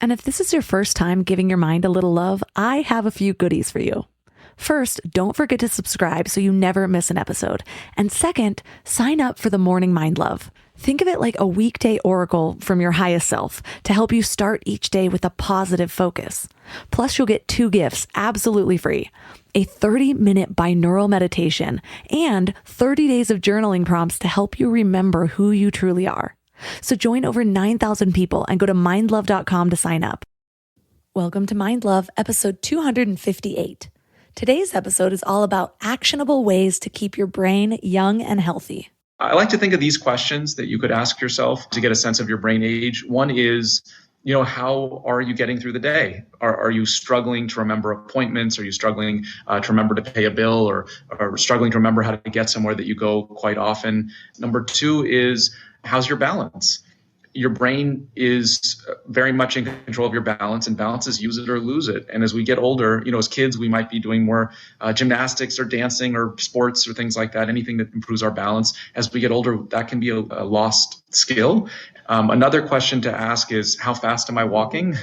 And if this is your first time giving your mind a little love, I have a few goodies for you. First, don't forget to subscribe so you never miss an episode. And second, sign up for the Morning Mind Love. Think of it like a weekday oracle from your highest self to help you start each day with a positive focus. Plus, you'll get 2 gifts absolutely free: a 30-minute binaural meditation and 30 days of journaling prompts to help you remember who you truly are. So join over 9,000 people and go to mindlove.com to sign up. Welcome to Mind Love, episode 258. Today's episode is all about actionable ways to keep your brain young and healthy. I like to think of these questions that you could ask yourself to get a sense of your brain age. One is, how are you getting through the day? Are you struggling to remember appointments? Are you struggling to remember to pay a bill, or struggling to remember how to get somewhere that you go quite often? Number 2 is, how's your balance? Your brain is very much in control of your balance, and balance is use it or lose it. And as we get older, as kids, we might be doing more gymnastics or dancing or sports or things like that, anything that improves our balance. As we get older, that can be a lost skill. Another question to ask is, how fast am I walking?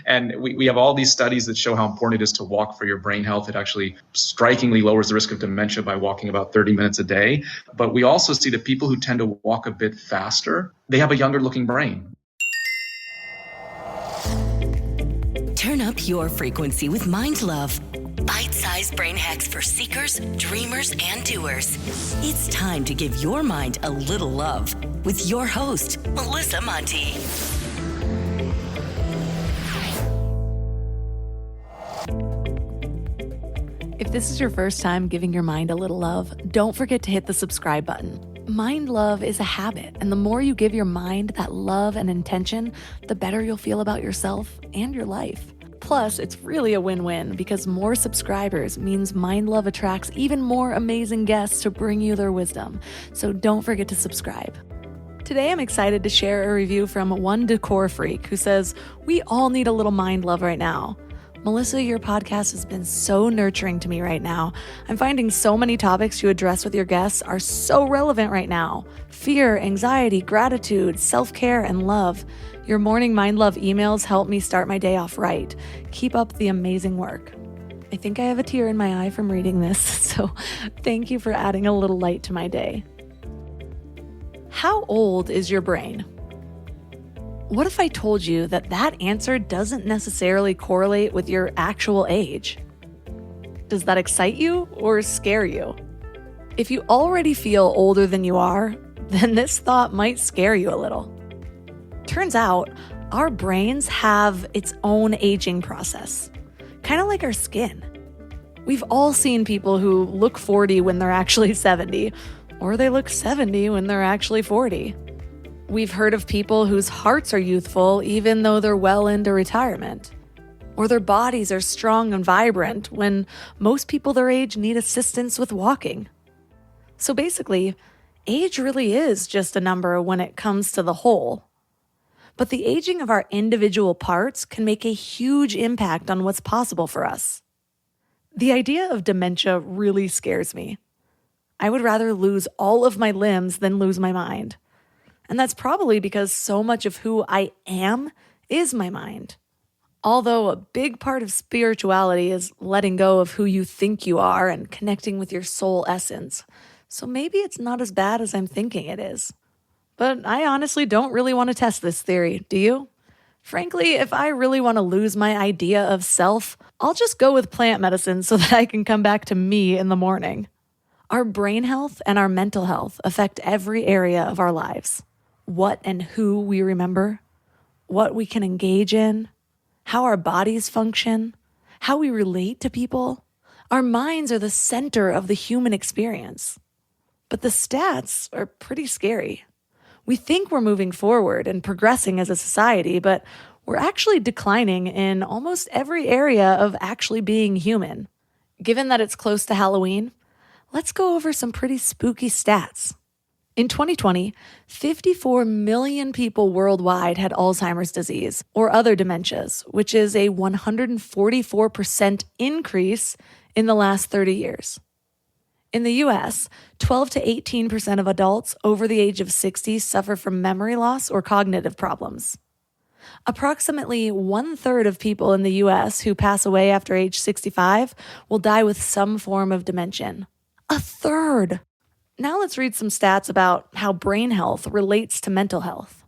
And we have all these studies that show how important it is to walk for your brain health. It actually strikingly lowers the risk of dementia by walking about 30 minutes a day. But we also see that people who tend to walk a bit faster, they have a younger looking brain. Turn up your frequency with Mind Love. Bite-sized brain hacks for seekers, dreamers, and doers. It's time to give your mind a little love with your host, Melissa Monti. If this is your first time giving your mind a little love, don't forget to hit the subscribe button. Mind love is a habit, and the more you give your mind that love and intention, the better you'll feel about yourself and your life. Plus, it's really a win-win because more subscribers means Mind Love attracts even more amazing guests to bring you their wisdom. So don't forget to subscribe. Today, I'm excited to share a review from One Decor Freak who says, "We all need a little mind love right now. Melissa, your podcast has been so nurturing to me right now. I'm finding so many topics you address with your guests are so relevant right now. Fear, anxiety, gratitude, self-care, and love. Your morning Mind Love emails help me start my day off right. Keep up the amazing work." I think I have a tear in my eye from reading this, so thank you for adding a little light to my day. How old is your brain? What if I told you that that answer doesn't necessarily correlate with your actual age? Does that excite you or scare you? If you already feel older than you are, then this thought might scare you a little. Turns out, our brains have its own aging process, kind of like our skin. We've all seen people who look 40 when they're actually 70, or they look 70 when they're actually 40. We've heard of people whose hearts are youthful even though they're well into retirement. Or their bodies are strong and vibrant when most people their age need assistance with walking. So basically, age really is just a number when it comes to the whole. But the aging of our individual parts can make a huge impact on what's possible for us. The idea of dementia really scares me. I would rather lose all of my limbs than lose my mind. And that's probably because so much of who I am is my mind. Although a big part of spirituality is letting go of who you think you are and connecting with your soul essence. So maybe it's not as bad as I'm thinking it is. But I honestly don't really want to test this theory, do you? Frankly, if I really want to lose my idea of self, I'll just go with plant medicine so that I can come back to me in the morning. Our brain health and our mental health affect every area of our lives. What and who we remember, what we can engage in, how our bodies function, how we relate to people. Our minds are the center of the human experience. But the stats are pretty scary. We think we're moving forward and progressing as a society, but we're actually declining in almost every area of actually being human. Given that it's close to Halloween, let's go over some pretty spooky stats. In 2020, 54 million people worldwide had Alzheimer's disease or other dementias, which is a 144% increase in the last 30 years. In the US, 12 to 18% of adults over the age of 60 suffer from memory loss or cognitive problems. Approximately 1/3 of people in the US who pass away after age 65 will die with some form of dementia. A third! Now let's read some stats about how brain health relates to mental health.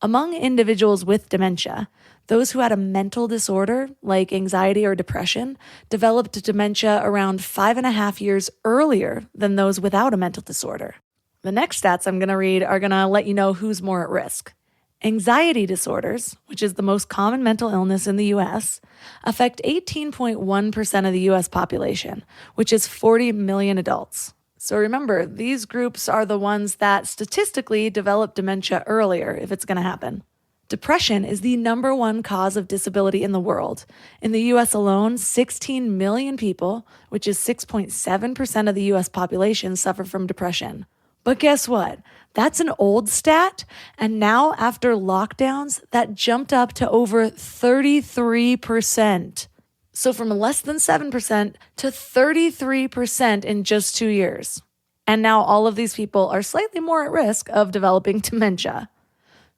Among individuals with dementia, those who had a mental disorder, like anxiety or depression, developed dementia around 5.5 years earlier than those without a mental disorder. The next stats I'm going to read are going to let you know who's more at risk. Anxiety disorders, which is the most common mental illness in the US, affect 18.1% of the US population, which is 40 million adults. So remember, these groups are the ones that statistically develop dementia earlier if it's going to happen. Depression is the number one cause of disability in the world. In the US alone, 16 million people, which is 6.7% of the US population, suffer from depression. But guess what? That's an old stat, and now after lockdowns, that jumped up to over 33%. So from less than 7% to 33% in just 2 years. And now all of these people are slightly more at risk of developing dementia.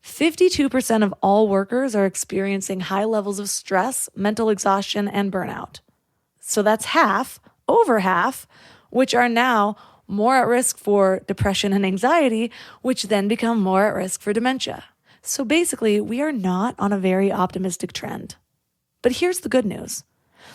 52% of all workers are experiencing high levels of stress, mental exhaustion, and burnout. So that's half, over half, which are now more at risk for depression and anxiety, which then become more at risk for dementia. So basically, we are not on a very optimistic trend. But here's the good news.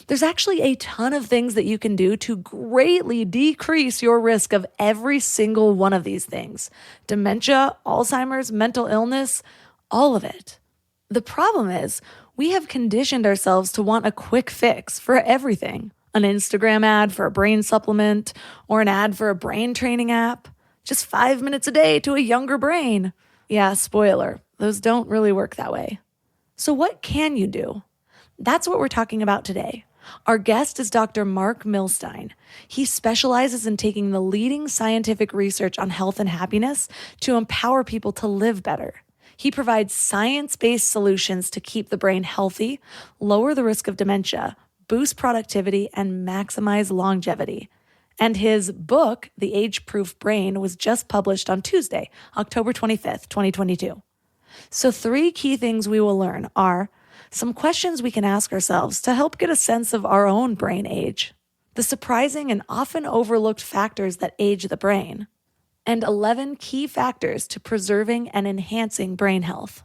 There's actually a ton of things that you can do to greatly decrease your risk of every single one of these things. Dementia, Alzheimer's, mental illness, all of it. The problem is, we have conditioned ourselves to want a quick fix for everything. An Instagram ad for a brain supplement, or an ad for a brain training app. Just 5 minutes a day to a younger brain. Yeah, spoiler, those don't really work that way. So what can you do? That's what we're talking about today. Our guest is Dr. Marc Milstein. He specializes in taking the leading scientific research on health and happiness to empower people to live better. He provides science-based solutions to keep the brain healthy, lower the risk of dementia, boost productivity, and maximize longevity. And his book, The Age-Proof Brain, was just published on Tuesday, October 25th, 2022. So 3 key things we will learn are some questions we can ask ourselves to help get a sense of our own brain age, the surprising and often overlooked factors that age the brain, and 11 key factors to preserving and enhancing brain health.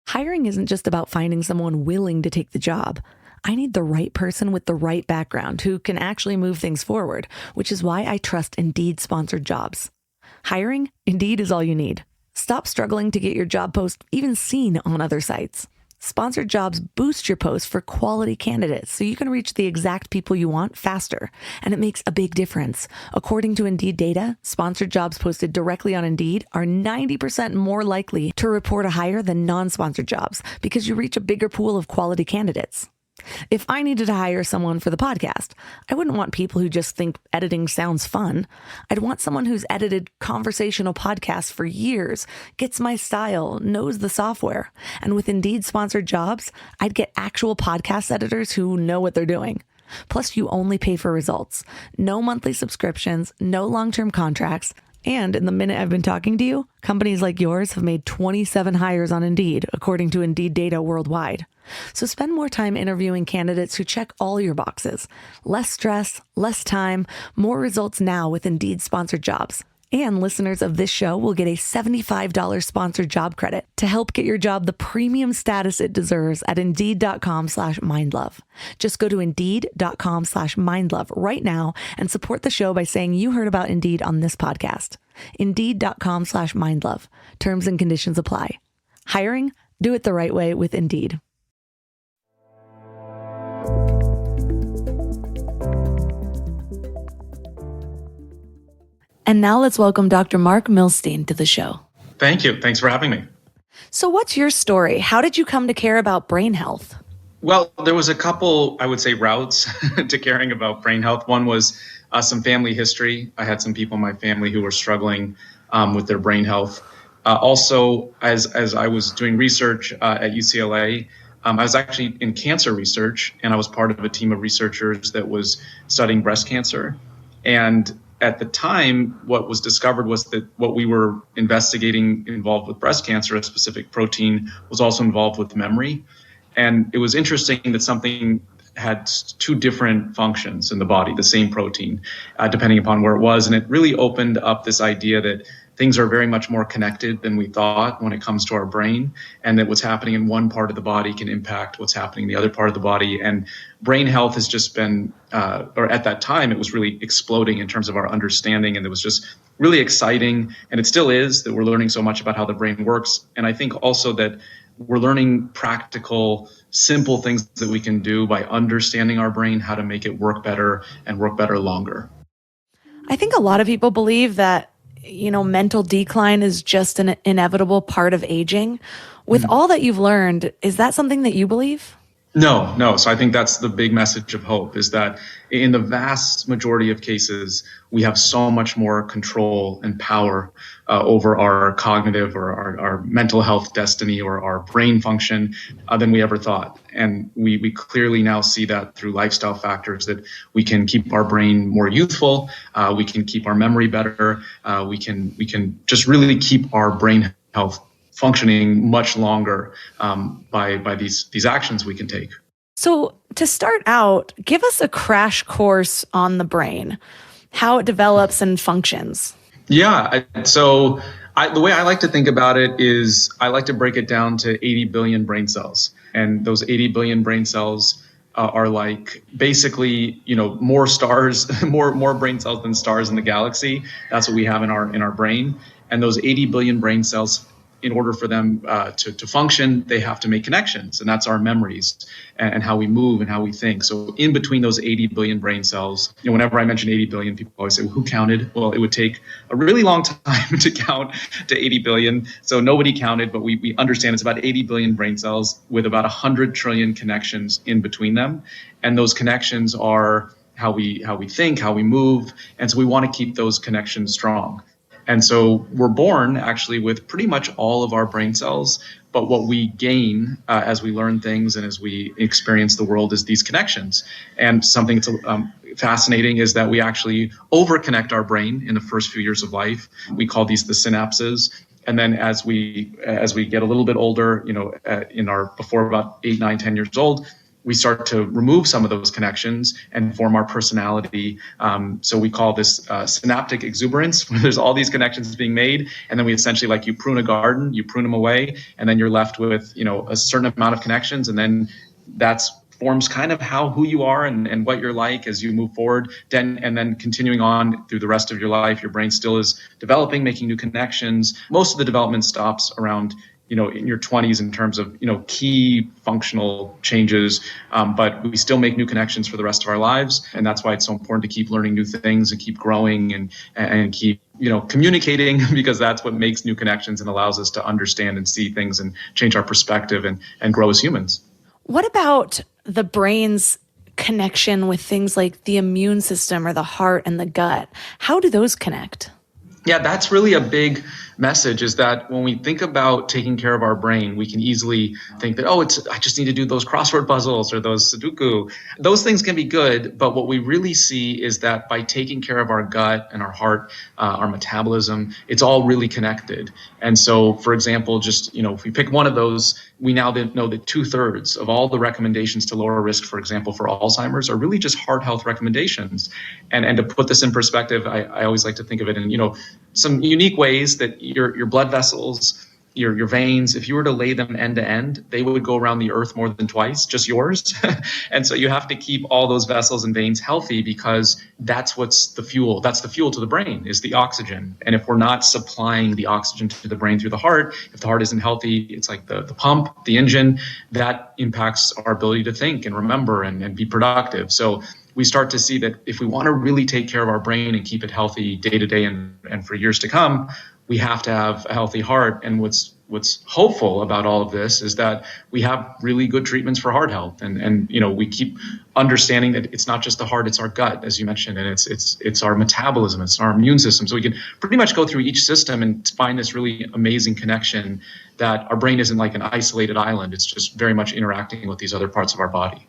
Hiring isn't just about finding someone willing to take the job. I need the right person with the right background who can actually move things forward, which is why I trust Indeed-sponsored jobs. Hiring? Indeed is all you need. Stop struggling to get your job post even seen on other sites. Sponsored jobs boost your post for quality candidates so you can reach the exact people you want faster, and it makes a big difference. According to Indeed data, sponsored jobs posted directly on Indeed are 90% more likely to report a hire than non-sponsored jobs because you reach a bigger pool of quality candidates. If I needed to hire someone for the podcast, I wouldn't want people who just think editing sounds fun. I'd want someone who's edited conversational podcasts for years, gets my style, knows the software. And with Indeed-sponsored jobs, I'd get actual podcast editors who know what they're doing. Plus, you only pay for results. No monthly subscriptions, no long-term contracts. And in the minute I've been talking to you, companies like yours have made 27 hires on Indeed, according to Indeed data worldwide. So spend more time interviewing candidates who check all your boxes. Less stress, less time, more results now with Indeed-sponsored jobs. And listeners of this show will get a $75 sponsored job credit to help get your job the premium status it deserves at Indeed.com/mindlove. Just go to Indeed.com/mindlove right now and support the show by saying you heard about Indeed on this podcast. Indeed.com/mindlove. Terms and conditions apply. Hiring? Do it the right way with Indeed. And now let's welcome Dr. Marc Milstein to the show. Thank you. Thanks for having me. So what's your story? How did you come to care about brain health? Well, there was a couple, I would say, routes to caring about brain health. One was some family history. I had some people in my family who were struggling with their brain health. Also, as I was doing research at UCLA, I was actually in cancer research, and I was part of a team of researchers that was studying breast cancer. And at the time, what was discovered was that what we were investigating involved with breast cancer, a specific protein, was also involved with memory. And it was interesting that something had two different functions in the body, the same protein, depending upon where it was. And it really opened up this idea that things are very much more connected than we thought when it comes to our brain, and that what's happening in one part of the body can impact what's happening in the other part of the body. And brain health has just been, or at that time, it was really exploding in terms of our understanding, and it was just really exciting. And it still is, that we're learning so much about how the brain works. And I think also that we're learning practical, simple things that we can do by understanding our brain, how to make it work better and work better longer. I think a lot of people believe that, mental decline is just an inevitable part of aging. With all that you've learned, is that something that you believe? No. So I think that's the big message of hope, is that in the vast majority of cases, we have so much more control and power over our cognitive or our mental health destiny or our brain function than we ever thought. And we clearly now see that through lifestyle factors, that we can keep our brain more youthful, we can keep our memory better, we can just really keep our brain health functioning much longer by these actions we can take. So to start out, give us a crash course on the brain, how it develops and functions. Yeah, the way I like to think about it is I like to break it down to 80 billion brain cells. And those 80 billion brain cells are like basically, more stars, more brain cells than stars in the galaxy. That's what we have in our brain. And those 80 billion brain cells, in order for them to function, they have to make connections. And that's our memories and how we move and how we think. So in between those 80 billion brain cells, whenever I mention 80 billion, people always say, well, who counted? Well, it would take a really long time to count to 80 billion. So nobody counted, but we understand it's about 80 billion brain cells with about 100 trillion connections in between them. And those connections are how we think, how we move. And so we want to keep those connections strong. And so we're born actually with pretty much all of our brain cells, but what we gain as we learn things and as we experience the world is these connections. And something that's fascinating is that we actually overconnect our brain in the first few years of life. We call these the synapses. And then as we get a little bit older, before about 8, 9, 10 years old, we start to remove some of those connections and form our personality. So we call this synaptic exuberance, where there's all these connections being made. And then we essentially, like you prune a garden, you prune them away, and then you're left with, a certain amount of connections. And then that's forms kind of who you are and what you're like as you move forward. And then continuing on through the rest of your life, your brain still is developing, making new connections. Most of the development stops around in your 20s in terms of, key functional changes. But we still make new connections for the rest of our lives. And that's why it's so important to keep learning new things and keep growing and keep, communicating, because that's what makes new connections and allows us to understand and see things and change our perspective and grow as humans. What about the brain's connection with things like the immune system or the heart and the gut? How do those connect? Yeah, that's really a big message, is that when we think about taking care of our brain, we can easily think that, I just need to do those crossword puzzles or those Sudoku. Those things can be good, but what we really see is that by taking care of our gut and our heart, our metabolism, it's all really connected. And so, for example, just, if we pick one of those, we now know that 2/3 of all the recommendations to lower risk, for example, for Alzheimer's, are really just heart health recommendations. And to put this in perspective, I always like to think of it in, some unique ways that your blood vessels, your veins, if you were to lay them end to end, they would go around the earth more than twice, just yours. And so you have to keep all those vessels and veins healthy, because that's what's the fuel. That's the fuel to the brain, is the oxygen. And if we're not supplying the oxygen to the brain through the heart, if the heart isn't healthy, it's like the pump, the engine, that impacts our ability to think and remember and be productive. So we start to see that if we want to really take care of our brain and keep it healthy day to day and for years to come, we have to have a healthy heart. And what's hopeful about all of this is that we have really good treatments for heart health. And we keep understanding that it's not just the heart, it's our gut, as you mentioned, and it's our metabolism, it's our immune system. So we can pretty much go through each system and find this really amazing connection, that our brain isn't like an isolated island. It's just very much interacting with these other parts of our body.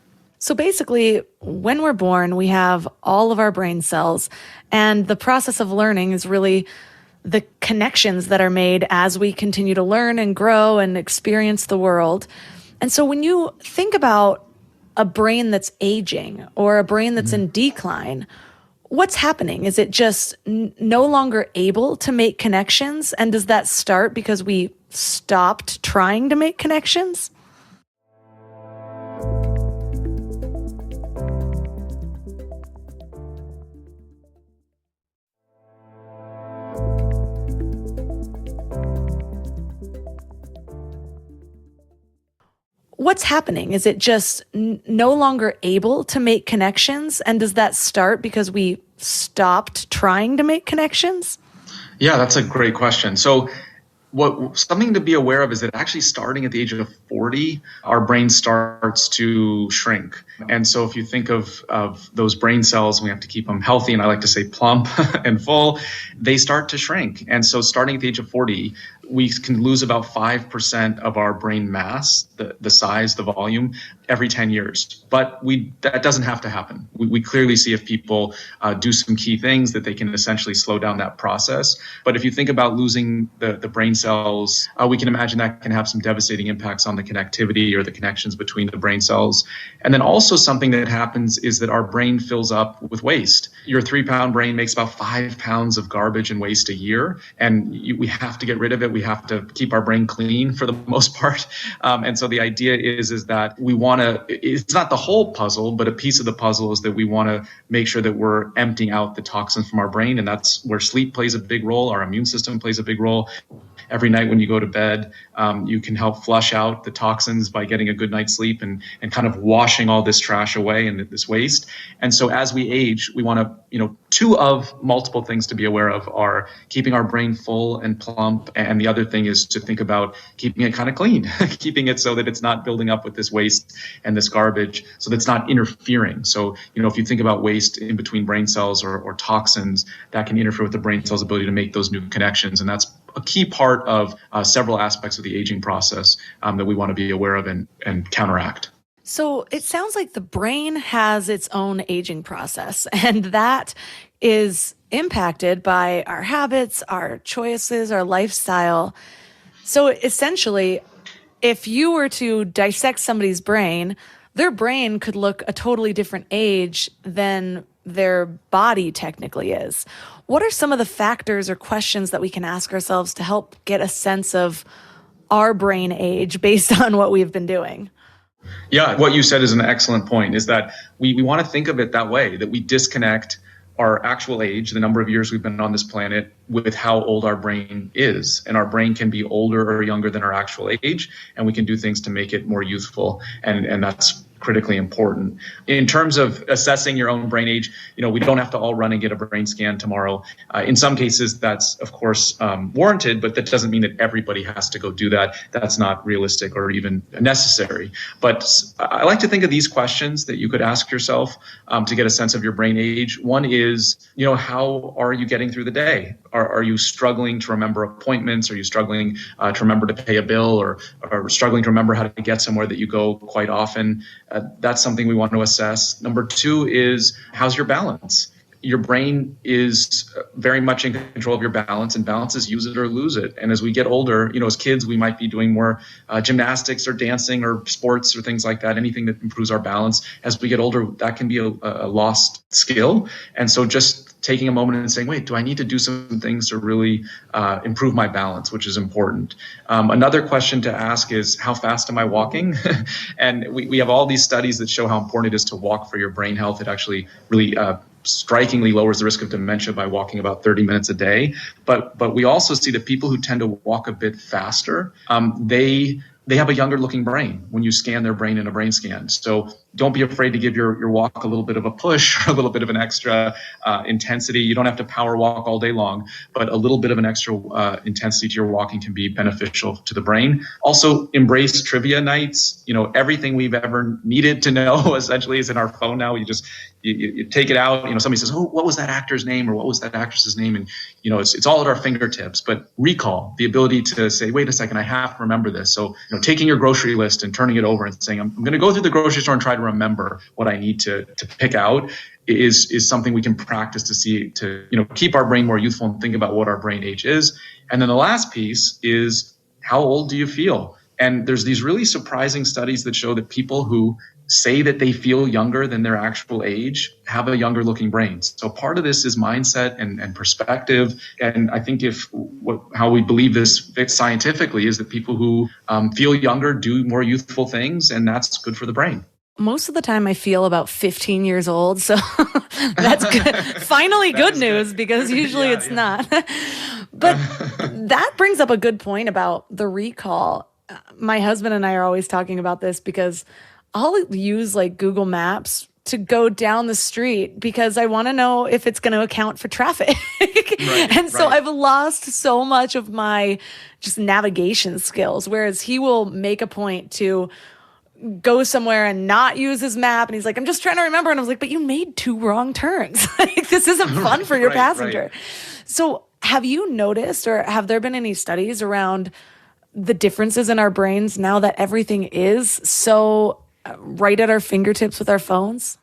So basically, when we're born, we have all of our brain cells, and the process of learning is really the connections that are made as we continue to learn and grow and experience the world. And so when you think about a brain that's aging or a brain that's in decline, what's happening? Is it just no longer able to make connections? And does that start because we stopped trying to make connections? What's happening? Is it just no longer able to make connections? And does that start because we stopped trying to make connections? Yeah, that's a great question. So something to be aware of is that actually starting at the age of 40, our brain starts to shrink. And so if you think of those brain cells, we have to keep them healthy, and I like to say plump and full, they start to shrink. And so starting at the age of 40, we can lose about 5% of our brain mass, the size, the volume, every 10 years. But that doesn't have to happen. We clearly see if people do some key things that they can essentially slow down that process. But if you think about losing the brain cells, we can imagine that can have some devastating impacts on the connectivity or the connections between the brain cells. And then also something that happens is that our brain fills up with waste. Your 3-pound brain makes about 5 pounds of garbage and waste a year, and we have to get rid of it. We have to keep our brain clean for the most part. And so the idea is that we want to, it's not the whole puzzle, but a piece of the puzzle is that we want to make sure that we're emptying out the toxins from our brain. And that's where sleep plays a big role. Our immune system plays a big role. Every night when you go to bed, you can help flush out the toxins by getting a good night's sleep and kind of washing all this trash away and this waste. And so as we age, we want to, two of multiple things to be aware of are keeping our brain full and plump. And the other thing is to think about keeping it kind of clean, keeping it so that it's not building up with this waste and this garbage, so that it's not interfering. So, if you think about waste in between brain cells or toxins, that can interfere with the brain cell's ability to make those new connections. And that's a key part of several aspects of the aging process that we want to be aware of and counteract. So it sounds like the brain has its own aging process, and that is impacted by our habits, our choices, our lifestyle. So essentially, if you were to dissect somebody's brain, their brain could look a totally different age than their body technically is. What are some of the factors or questions that we can ask ourselves to help get a sense of our brain age based on what we've been doing? Yeah, what you said is an excellent point, is that we want to think of it that way, that we disconnect our actual age, the number of years we've been on this planet, with how old our brain is. And our brain can be older or younger than our actual age, and we can do things to make it more youthful. And that's critically important. In terms of assessing your own brain age, we don't have to all run and get a brain scan tomorrow. In some cases, that's, of course, warranted, but that doesn't mean that everybody has to go do that. That's not realistic or even necessary. But I like to think of these questions that you could ask yourself to get a sense of your brain age. One is, how are you getting through the day? Are you struggling to remember appointments? Are you struggling to remember to pay a bill, or struggling to remember how to get somewhere that you go quite often? That's something we want to assess. Number 2 is, how's your balance? Your brain is very much in control of your balance, and balance is use it or lose it. And as we get older, as kids, we might be doing more gymnastics or dancing or sports or things like that, anything that improves our balance. As we get older, that can be a lost skill. And so just taking a moment and saying, wait, do I need to do some things to really improve my balance, which is important. Another question to ask is, how fast am I walking? And we have all these studies that show how important it is to walk for your brain health. It actually really strikingly lowers the risk of dementia by walking about 30 minutes a day. But we also see that people who tend to walk a bit faster, they have a younger looking brain when you scan their brain in a brain scan. So don't be afraid to give your walk a little bit of a push or a little bit of an extra intensity. You don't have to power walk all day long, but a little bit of an extra intensity to your walking can be beneficial to the brain. Also, embrace trivia nights. Everything we've ever needed to know essentially is in our phone now. You take it out. Somebody says, "Oh, what was that actor's name?" or "What was that actress's name?" And it's all at our fingertips. But recall, the ability to say, "Wait a second, I have to remember this." So taking your grocery list and turning it over and saying, I'm going to go through the grocery store and try to remember what I need to pick out is something we can practice to keep our brain more youthful and think about what our brain age is. And then the last piece is, how old do you feel? And there's these really surprising studies that show that people who say that they feel younger than their actual age have a younger looking brain. So part of this is mindset and perspective. And I think how we believe this fits scientifically is that people who feel younger do more youthful things, and that's good for the brain. Most of the time I feel about 15 years old. So that's good. Finally good news, because usually it's not. But that brings up a good point about the recall. My husband and I are always talking about this because I'll use like Google Maps to go down the street because I want to know if it's going to account for traffic. So I've lost so much of my just navigation skills, whereas he will make a point to go somewhere and not use his map. And he's like, I'm just trying to remember. And I was like, but you made 2 wrong turns. Like, this isn't fun for your passenger. So have you noticed, or have there been any studies around the differences in our brains now that everything is so right at our fingertips with our phones?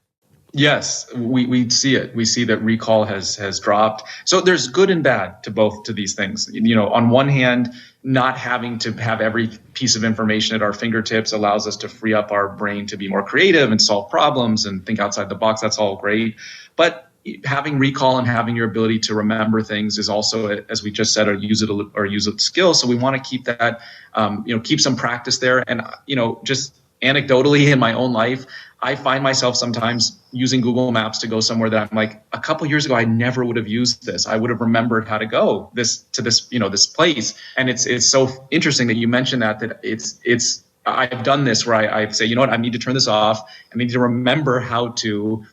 Yes, we see it. We see that recall has dropped. So there's good and bad to these things. On one hand, not having to have every piece of information at our fingertips allows us to free up our brain to be more creative and solve problems and think outside the box. That's all great. But having recall and having your ability to remember things is also, as we just said, a use it skill. So we want to keep that, keep some practice there. And, just anecdotally in my own life, I find myself sometimes using Google Maps to go somewhere that I'm like, a couple years ago, I never would have used this. I would have remembered how to go this place. And it's so interesting that you mentioned that it's I've done this where I say, you know what, I need to turn this off. I need to remember how to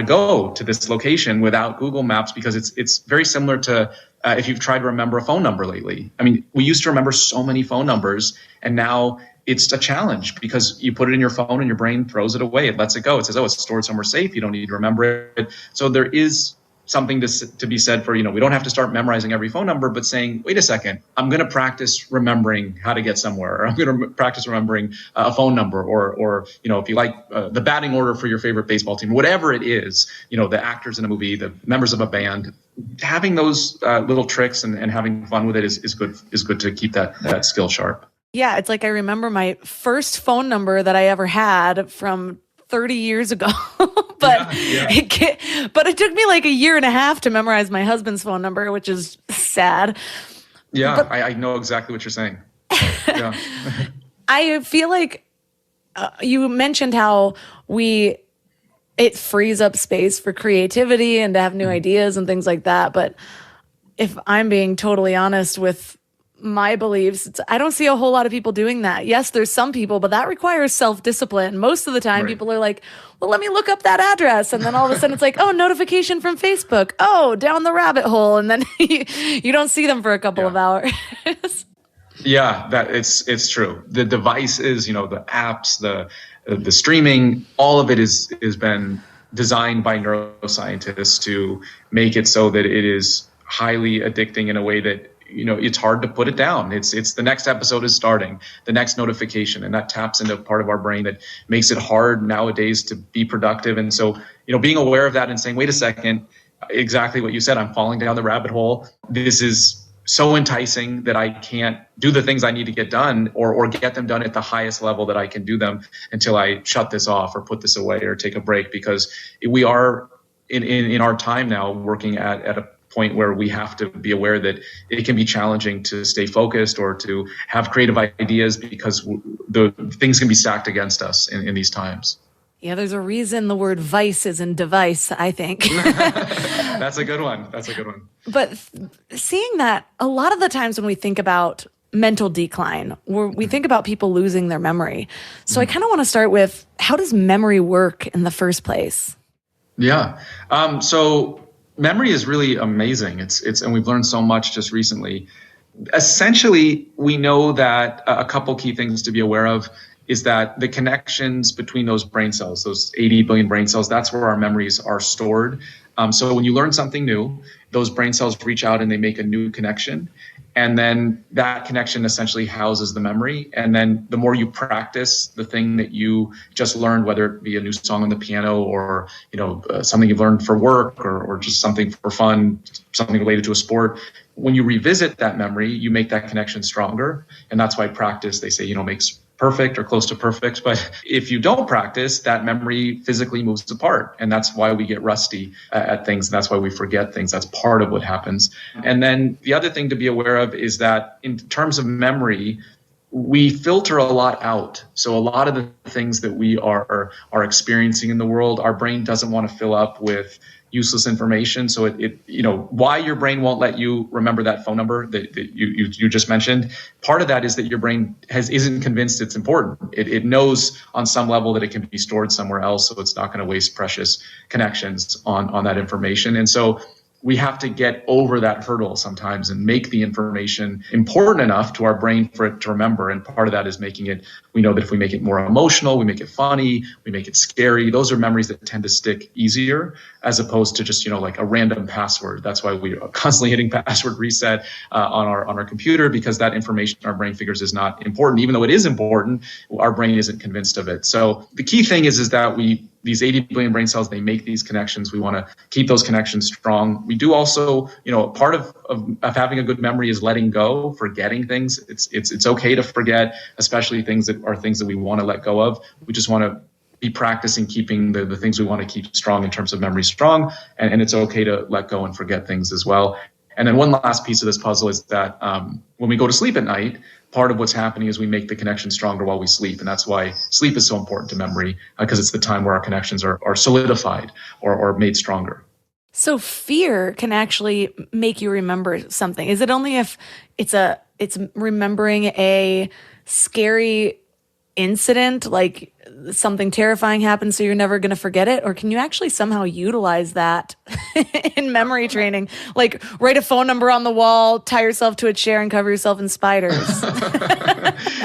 go to this location without Google Maps, because it's very similar to if you've tried to remember a phone number lately. I mean, we used to remember so many phone numbers, and now it's a challenge because you put it in your phone and your brain throws it away. It lets it go. It says, oh, it's stored somewhere safe. You don't need to remember it. So there is something to be said for, we don't have to start memorizing every phone number, but saying, wait a second, I'm going to practice remembering how to get somewhere, or I'm going to practice remembering a phone number, or if you like the batting order for your favorite baseball team, whatever it is, the actors in a movie, the members of a band, having those little tricks and having fun with it is good to keep that skill sharp. Yeah, it's like I remember my first phone number that I ever had from 30 years ago. But it took me like a year and a half to memorize my husband's phone number, which is sad. Yeah, but I know exactly what you're saying. Yeah. I feel like you mentioned how it frees up space for creativity and to have new ideas and things like that. But if I'm being totally honest with my beliefs, I don't see a whole lot of people doing that. Yes, there's some people, but that requires self-discipline. Most of the time, people are like, well, let me look up that address. And then all of a sudden it's like, oh, notification from Facebook. Oh, down the rabbit hole. And then you don't see them for a couple of hours. Yeah, it's true. The devices, the apps, the streaming, all of it has been designed by neuroscientists to make it so that it is highly addicting in a way that it's hard to put it down. It's the next episode is starting, the next notification, and that taps into a part of our brain that makes it hard nowadays to be productive. And so, being aware of that and saying, wait a second, exactly what you said, I'm falling down the rabbit hole. This is so enticing that I can't do the things I need to get done or get them done at the highest level that I can do them until I shut this off or put this away or take a break, because we are in our time now working at a point where we have to be aware that it can be challenging to stay focused or to have creative ideas because the things can be stacked against us in these times. Yeah, there's a reason the word vice is in device, I think. That's a good one. But seeing that, a lot of the times when we think about mental decline, we think about people losing their memory. So I kind of want to start with, how does memory work in the first place? Yeah. So memory is really amazing. And we've learned so much just recently. Essentially, we know that a couple key things to be aware of is that the connections between those brain cells, those 80 billion brain cells, that's where our memories are stored. So when you learn something new, those brain cells reach out and they make a new connection. And then that connection essentially houses the memory. And then the more you practice the thing that you just learned, whether it be a new song on the piano or, something you've learned for work or just something for fun, something related to a sport, when you revisit that memory, you make that connection stronger. And that's why practice, they say, makes perfect or close to perfect. But if you don't practice, that memory physically moves apart. And that's why we get rusty at things. And that's why we forget things. That's part of what happens. And then the other thing to be aware of is that in terms of memory, we filter a lot out. So a lot of the things that we are experiencing in the world, our brain doesn't want to fill up with useless information. So why your brain won't let you remember that phone number that you just mentioned, part of that is that your brain isn't convinced it's important. It knows on some level that it can be stored somewhere else, so it's not going to waste precious connections on that information. And so we have to get over that hurdle sometimes and make the information important enough to our brain for it to remember. And part of that is we know that if we make it more emotional, we make it funny, we make it scary, those are memories that tend to stick easier as opposed to just, like a random password. That's why we are constantly hitting password reset on our computer, because that information our brain figures is not important. Even though it is important, our brain isn't convinced of it. So the key thing is that these 80 billion brain cells, they make these connections. We want to keep those connections strong. We do also, part of having a good memory is letting go, forgetting things. It's okay to forget, especially things that we want to let go of. We just want to be practicing keeping the things we want to keep strong in terms of memory strong. And it's okay to let go and forget things as well. And then one last piece of this puzzle is that when we go to sleep at night, part of what's happening is we make the connection stronger while we sleep. And that's why sleep is so important to memory, because it's the time where our connections are solidified or made stronger. So fear can actually make you remember something. Is it only if it's remembering a scary incident, like something terrifying happened, so you're never going to forget it? Or can you actually somehow utilize that in memory training? Like write a phone number on the wall, tie yourself to a chair, and cover yourself in spiders.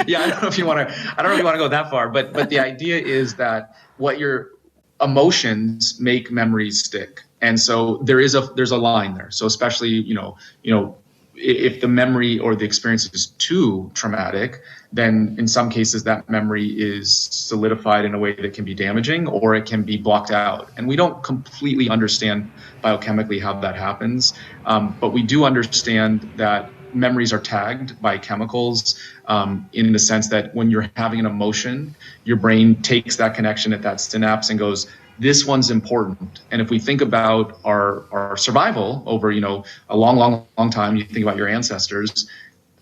Yeah, I don't really want to go that far, but the idea is that what your emotions make memories stick. And so there's a line there. So especially, if the memory or the experience is too traumatic, then in some cases that memory is solidified in a way that can be damaging, or it can be blocked out. And we don't completely understand biochemically how that happens, but we do understand that memories are tagged by chemicals in the sense that when you're having an emotion, your brain takes that connection at that synapse and goes, this one's important. And if we think about our survival over, a long time, you think about your ancestors,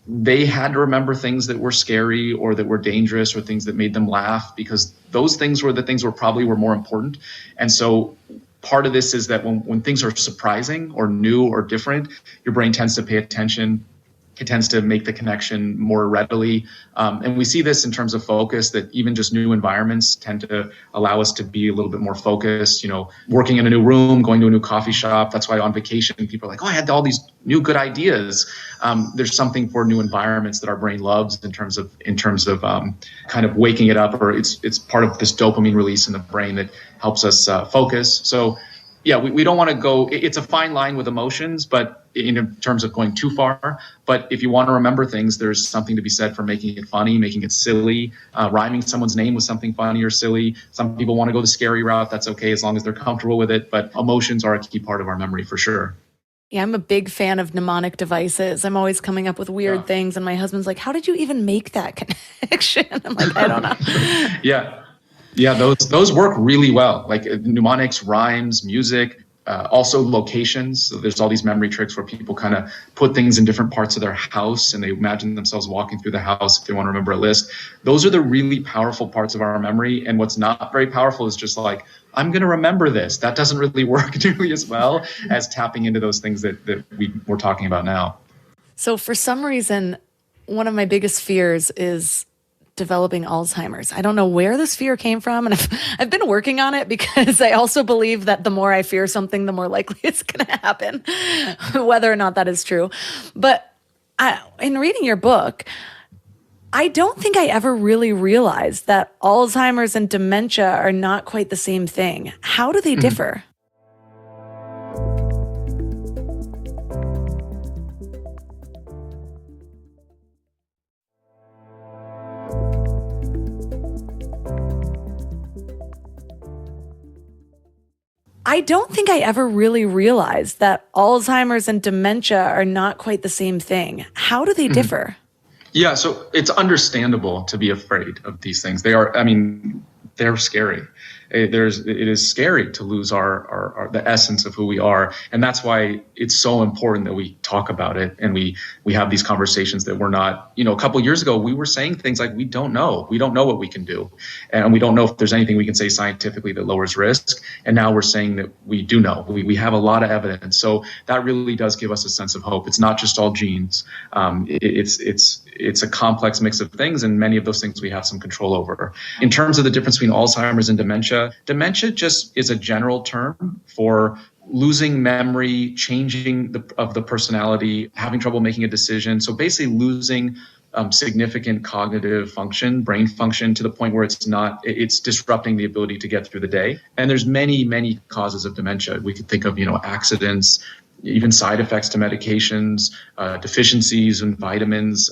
they had to remember things that were scary or that were dangerous or things that made them laugh, because those things were the things were more important. And so part of this is that when things are surprising or new or different, your brain tends to pay attention. It tends to make the connection more readily. And we see this in terms of focus, that even just new environments tend to allow us to be a little bit more focused, working in a new room, going to a new coffee shop. That's why on vacation, people are like, oh, I had all these new good ideas. There's something for new environments that our brain loves in terms of kind of waking it up, or it's part of this dopamine release in the brain that helps us focus. So yeah, we don't want to go, it's a fine line with emotions, but in terms of going too far. But if you want to remember things, there's something to be said for making it funny, making it silly, rhyming someone's name with something funny or silly. Some people want to go the scary route. That's okay, as long as they're comfortable with it. But emotions are a key part of our memory for sure. Yeah, I'm a big fan of mnemonic devices. I'm always coming up with weird things. And my husband's like, how did you even make that connection? I'm like, I don't know. Yeah, those work really well. Like mnemonics, rhymes, music, also locations. So there's all these memory tricks where people kind of put things in different parts of their house and they imagine themselves walking through the house if they want to remember a list. Those are the really powerful parts of our memory. And what's not very powerful is just like, I'm going to remember this. That doesn't really work nearly as well as tapping into those things that we're talking about now. So for some reason, one of my biggest fears is developing Alzheimer's. I don't know where this fear came from, and I've been working on it, because I also believe that the more I fear something, the more likely it's going to happen, whether or not that is true. But in reading your book, I don't think I ever really realized that Alzheimer's and dementia are not quite the same thing. How do they differ? I don't think I ever really realized that Alzheimer's and dementia are not quite the same thing. How do they differ? Yeah, so it's understandable to be afraid of these things. They're scary. It is scary to lose our the essence of who we are, and that's why it's so important that we talk about it and we have these conversations. That we're not, a couple of years ago we were saying things like we don't know what we can do, and we don't know if there's anything we can say scientifically that lowers risk. And now we're saying that we do know. We have a lot of evidence, so that really does give us a sense of hope. It's not just all genes. It's a complex mix of things, and many of those things we have some control over. In terms of the difference between Alzheimer's and dementia just is a general term for losing memory, changing of the personality, having trouble making a decision. So basically losing significant cognitive function, brain function, to the point where it's disrupting the ability to get through the day. And there's many causes of dementia. We could think of, accidents, even side effects to medications, deficiencies in vitamins,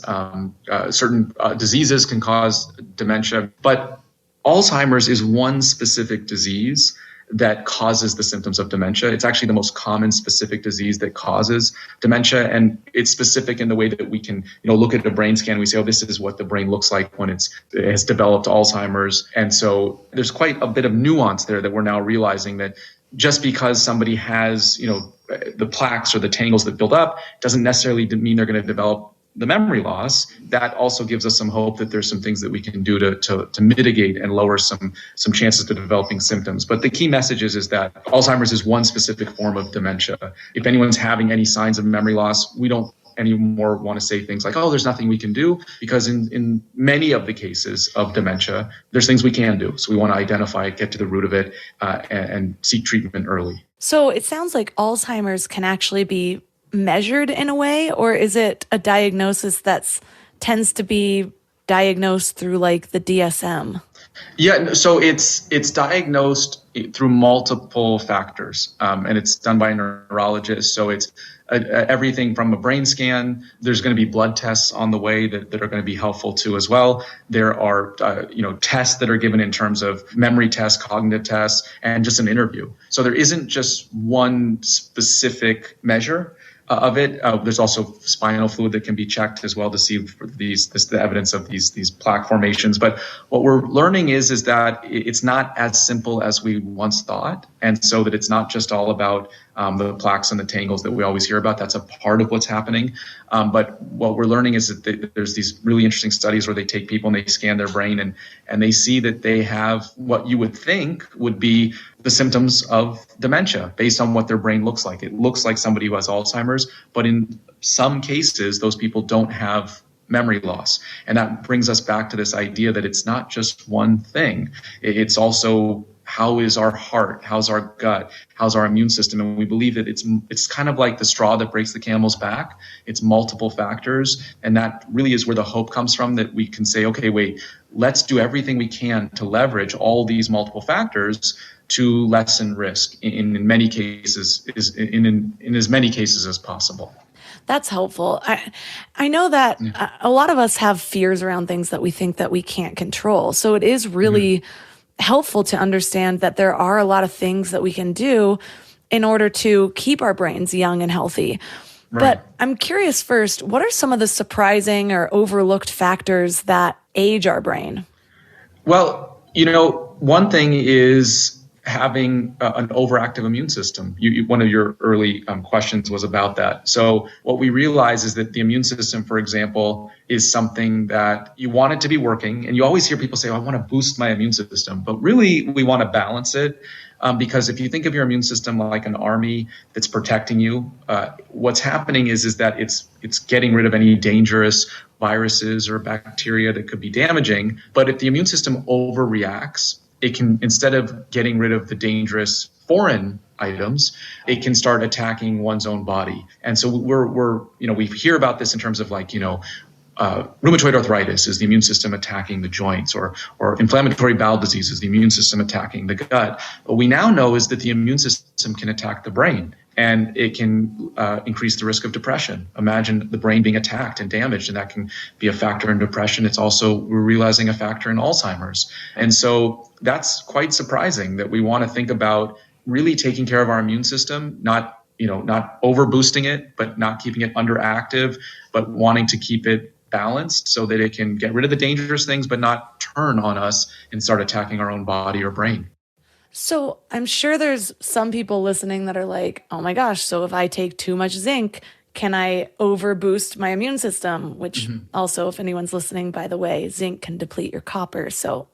certain diseases can cause dementia. But Alzheimer's is one specific disease that causes the symptoms of dementia. It's actually the most common specific disease that causes dementia. And it's specific in the way that we can, look at a brain scan. We say, oh, this is what the brain looks like when it has developed Alzheimer's. And so there's quite a bit of nuance there that we're now realizing that just because somebody has, the plaques or the tangles that build up doesn't necessarily mean they're going to develop the memory loss. That also gives us some hope that there's some things that we can do to mitigate and lower some chances to developing symptoms. But the key message is that Alzheimer's is one specific form of dementia. If anyone's having any signs of memory loss, we don't anymore want to say things like, oh, there's nothing we can do, because in many of the cases of dementia, there's things we can do. So we want to identify it, get to the root of it, and seek treatment early. So it sounds like Alzheimer's can actually be measured in a way, or is it a diagnosis that tends to be diagnosed through like the DSM? Yeah, so it's diagnosed through multiple factors, and it's done by a neurologist. So it's everything from a brain scan. There's going to be blood tests on the way that are going to be helpful too as well. There are tests that are given in terms of memory tests, cognitive tests, and just an interview. So there isn't just one specific measure of it. There's also spinal fluid that can be checked as well to see for the evidence of these plaque formations. But what we're learning is that it's not as simple as we once thought, and so that it's not just all about the plaques and the tangles that we always hear about. That's a part of what's happening. But what we're learning is that there's these really interesting studies where they take people and they scan their brain and they see that they have what you would think would be the symptoms of dementia based on what their brain looks like. It looks like somebody who has Alzheimer's, but in some cases, those people don't have memory loss. And that brings us back to this idea that it's not just one thing. It's also, how is our heart? How's our gut? How's our immune system? And we believe that it's kind of like the straw that breaks the camel's back. It's multiple factors. And that really is where the hope comes from, that we can say, okay, wait, let's do everything we can to leverage all these multiple factors to lessen risk in many cases, in as many cases as possible. That's helpful. I know that a lot of us have fears around things that we think that we can't control. So it is really helpful to understand that there are a lot of things that we can do in order to keep our brains young and healthy. Right. But I'm curious first, what are some of the surprising or overlooked factors that age our brain? Well, one thing is having an overactive immune system. One of your early questions was about that. So what we realize is that the immune system, for example, is something that you want it to be working. And you always hear people say, I want to boost my immune system. But really, we want to balance it. Because if you think of your immune system like an army that's protecting you, what's happening is that it's getting rid of any dangerous viruses or bacteria that could be damaging. But if the immune system overreacts, it can, instead of getting rid of the dangerous foreign items, it can start attacking one's own body. And so we hear about this in terms of rheumatoid arthritis is the immune system attacking the joints, or inflammatory bowel disease is the immune system attacking the gut. What we now know is that the immune system can attack the brain, and it can increase the risk of depression. Imagine the brain being attacked and damaged, and that can be a factor in depression. It's also, we're realizing, a factor in Alzheimer's. And so that's quite surprising that we want to think about really taking care of our immune system, not over boosting it, but not keeping it underactive, but wanting to keep it balanced so that it can get rid of the dangerous things, but not turn on us and start attacking our own body or brain. So I'm sure there's some people listening that are like, oh my gosh, so if I take too much zinc, can I overboost my immune system? Which also, if anyone's listening, by the way, zinc can deplete your copper. So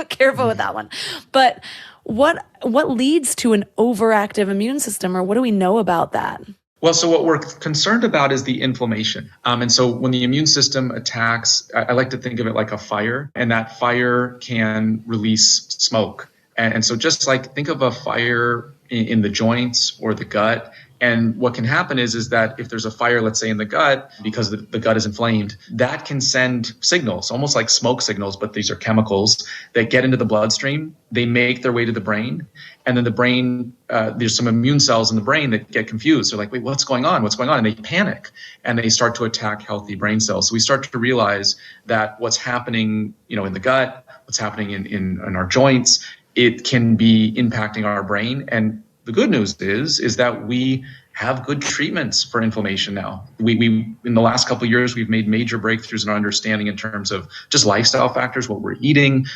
careful with that one. But what leads to an overactive immune system, or what do we know about that? Well, so what we're concerned about is the inflammation. And so when the immune system attacks, I like to think of it like a fire, and that fire can release smoke. And so just like think of a fire in the joints or the gut. And what can happen is that if there's a fire, let's say in the gut, because the gut is inflamed, that can send signals, almost like smoke signals, but these are chemicals that get into the bloodstream. They make their way to the brain. And then the brain, there's some immune cells in the brain that get confused. They're like, wait, what's going on? What's going on? And they panic and they start to attack healthy brain cells. So we start to realize that what's happening, in the gut, what's happening in our joints, it can be impacting our brain. And the good news is that we have good treatments for inflammation now. We in the last couple of years, we've made major breakthroughs in our understanding in terms of just lifestyle factors, what we're eating,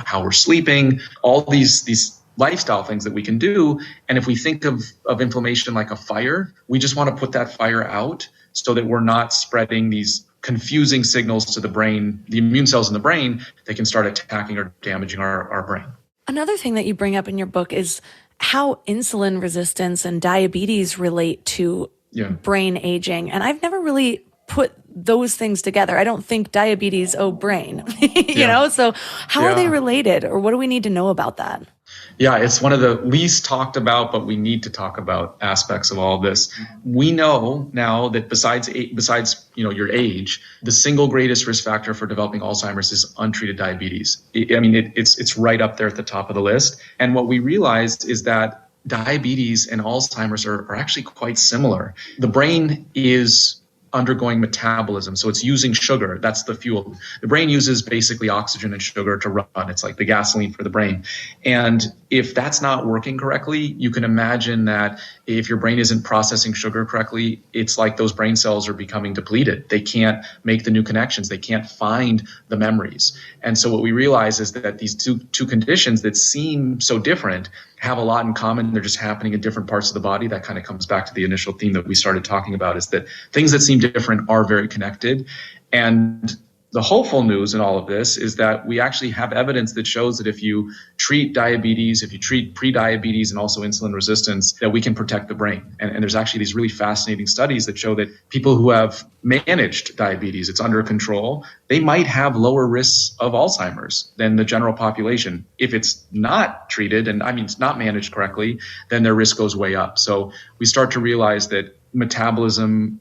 how we're sleeping, all these lifestyle things that we can do. And if we think of inflammation like a fire, we just want to put that fire out so that we're not spreading these confusing signals to the brain, the immune cells in the brain, that can start attacking or damaging our brain. Another thing that you bring up in your book is how insulin resistance and diabetes relate to brain aging. And I've never really put those things together. I don't think diabetes, brain, so how are they related, or what do we need to know about that? Yeah, it's one of the least talked about, but we need to talk about aspects of all of this. We know now that besides your age, the single greatest risk factor for developing Alzheimer's is untreated diabetes. It's right up there at the top of the list. And what we realized is that diabetes and Alzheimer's are actually quite similar. The brain is undergoing metabolism. So it's using sugar. That's the fuel. The brain uses basically oxygen and sugar to run. It's like the gasoline for the brain. And if that's not working correctly, you can imagine that if your brain isn't processing sugar correctly, it's like those brain cells are becoming depleted. They can't make the new connections. They can't find the memories. And so what we realize is that these two conditions that seem so different have a lot in common. They're just happening in different parts of the body. That kind of comes back to the initial theme that we started talking about, is that things that seem different are very connected. And the hopeful news in all of this is that we actually have evidence that shows that if you treat diabetes, if you treat prediabetes and also insulin resistance, that we can protect the brain. And there's actually these really fascinating studies that show that people who have managed diabetes, it's under control, they might have lower risks of Alzheimer's than the general population. If it's not treated, and it's not managed correctly, then their risk goes way up. So we start to realize that metabolism,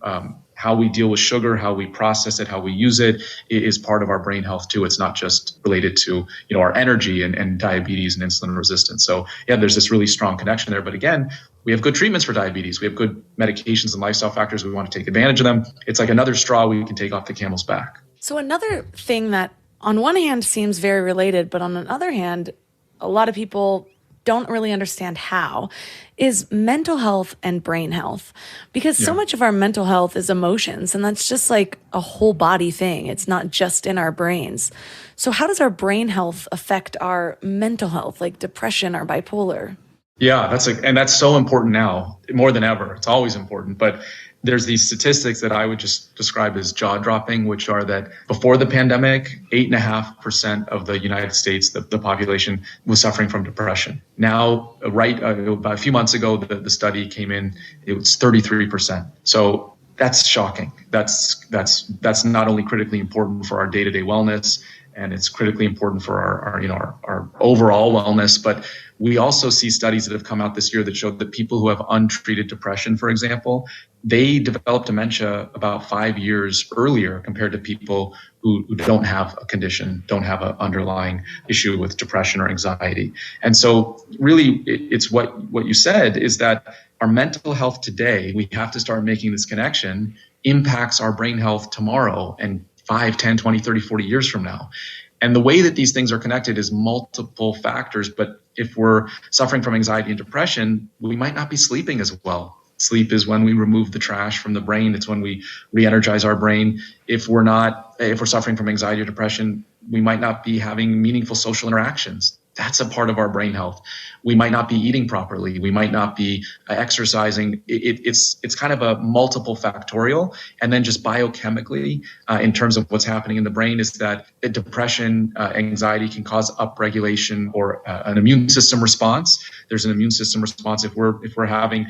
how we deal with sugar, how we process it, how we use it, is part of our brain health too. It's not just related to our energy and diabetes and insulin resistance. So there's this really strong connection there. But again, we have good treatments for diabetes. We have good medications and lifestyle factors. We want to take advantage of them. It's like another straw we can take off the camel's back. So another thing that on one hand seems very related, but on the other hand, a lot of people don't really understand how, is mental health and brain health. Because so much of our mental health is emotions, and that's just like a whole body thing. It's not just in our brains. So how does our brain health affect our mental health, like depression or bipolar? Yeah, that's so important now, more than ever. It's always important. But there's these statistics that I would just describe as jaw-dropping, which are that before the pandemic, 8.5% of the United States, the population, was suffering from depression. Now, about a few months ago, the study came in, it was 33%. So that's shocking. That's not only critically important for our day-to-day wellness, and it's critically important for our overall wellness, but we also see studies that have come out this year that show that people who have untreated depression, for example, they develop dementia about 5 years earlier compared to people who don't have a condition, don't have an underlying issue with depression or anxiety. And so really it's what you said, is that our mental health today, we have to start making this connection, impacts our brain health tomorrow and 5, 10, 20, 30, 40 years from now. And the way that these things are connected is multiple factors. But if we're suffering from anxiety and depression, we might not be sleeping as well. Sleep is when we remove the trash from the brain. It's when we re-energize our brain. If we're suffering from anxiety or depression, we might not be having meaningful social interactions. That's a part of our brain health. We might not be eating properly. We might not be exercising. It's kind of a multiple factorial. And then just biochemically, in terms of what's happening in the brain, is that depression, anxiety can cause upregulation or an immune system response. There's an immune system response if we're having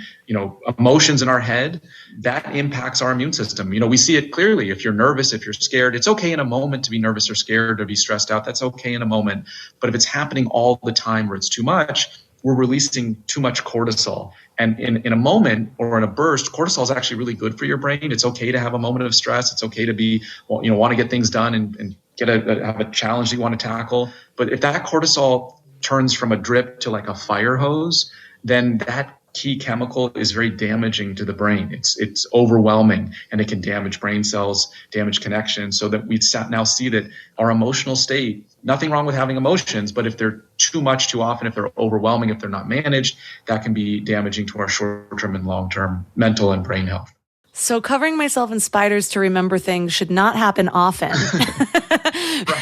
emotions in our head, that impacts our immune system. We see it clearly. If you're nervous, if you're scared, it's okay in a moment to be nervous or scared or be stressed out. That's okay in a moment. But if it's happening all the time or it's too much, we're releasing too much cortisol. And in a moment or in a burst, cortisol is actually really good for your brain. It's okay to have a moment of stress. It's okay to be, want to get things done and have a challenge that you want to tackle. But if that cortisol turns from a drip to like a fire hose, then that key chemical is very damaging to the brain. It's overwhelming, and it can damage brain cells, damage connections, so that we now see that our emotional state, nothing wrong with having emotions, but if they're too much too often, if they're overwhelming, if they're not managed, that can be damaging to our short-term and long-term mental and brain health. So covering myself in spiders to remember things should not happen often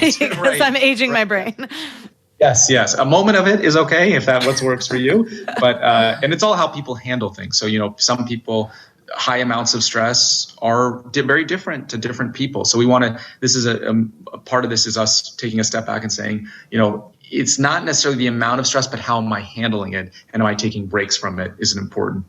because I'm aging my brain. Yes. A moment of it is okay if that what works for you. But and it's all how people handle things. So, some people, high amounts of stress are very different to different people. So we want to, this is a part of this is us taking a step back and saying, it's not necessarily the amount of stress, but how am I handling it? And am I taking breaks from it is an important